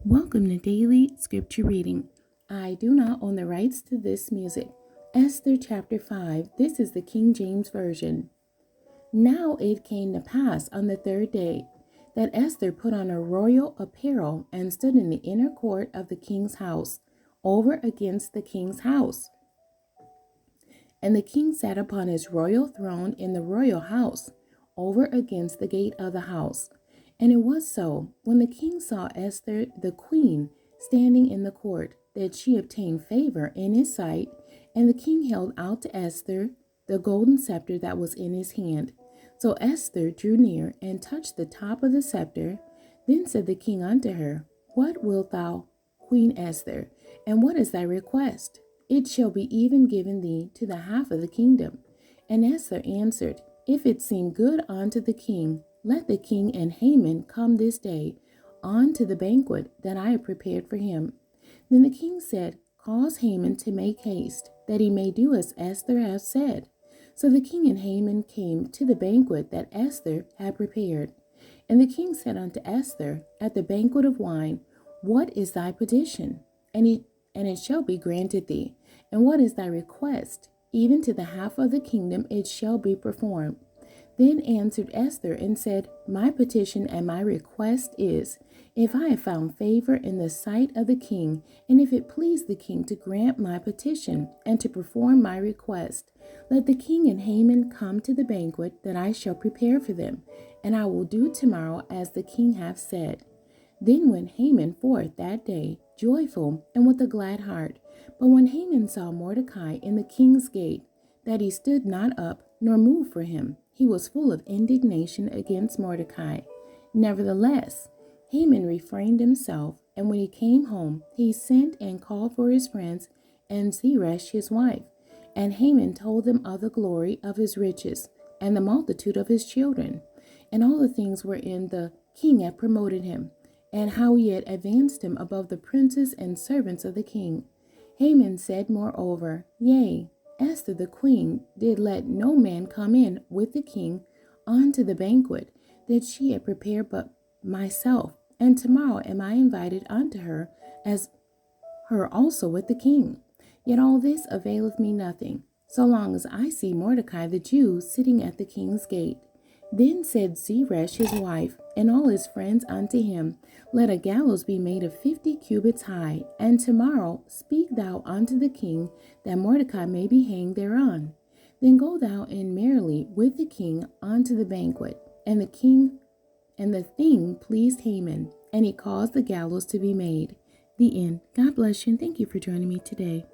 Welcome to Daily Scripture Reading. I do not own the rights to this music. Esther chapter 5. This is the King James Version. Now it came to pass on the third day that Esther put on her royal apparel and stood in the inner court of the king's house, over against the king's house. And the king sat upon his royal throne in the royal house, over against the gate of the house. And it was so, when the king saw Esther the queen standing in the court, that she obtained favor in his sight, and the king held out to Esther the golden scepter that was in his hand. So Esther drew near and touched the top of the scepter. Then said the king unto her, What wilt thou, Queen Esther, and what is thy request? It shall be even given thee to the half of the kingdom. And Esther answered, If it seem good unto the king, let the king and Haman come this day on to the banquet that I have prepared for him. Then the king said, Cause Haman to make haste, that he may do as Esther hath said. So the king and Haman came to the banquet that Esther had prepared. And the king said unto Esther at the banquet of wine, What is thy petition? And it shall be granted thee. And what is thy request? Even to the half of the kingdom it shall be performed. Then answered Esther and said, My petition and my request is, if I have found favor in the sight of the king, and if it please the king to grant my petition and to perform my request, let the king and Haman come to the banquet that I shall prepare for them, and I will do tomorrow as the king hath said. Then went Haman forth that day, joyful and with a glad heart. But when Haman saw Mordecai in the king's gate, that he stood not up nor moved for him, he was full of indignation against Mordecai. Nevertheless, Haman refrained himself, and when he came home, he sent and called for his friends and Zeresh his wife. And Haman told them of the glory of his riches, and the multitude of his children, and all the things wherein the king had promoted him, and how he had advanced him above the princes and servants of the king. Haman said moreover, Yea, Esther the queen did let no man come in with the king unto the banquet that she had prepared but myself, and tomorrow am I invited unto her, as her also with the king. Yet all this availeth me nothing, so long as I see Mordecai the Jew sitting at the king's gate. Then said Zeresh his wife, and all his friends unto him, Let a gallows be made of 50 cubits high, and tomorrow speak thou unto the king, that Mordecai may be hanged thereon. Then go thou in merrily with the king unto the banquet. And the thing pleased Haman, and he caused the gallows to be made. The end. God bless you, and thank you for joining me today.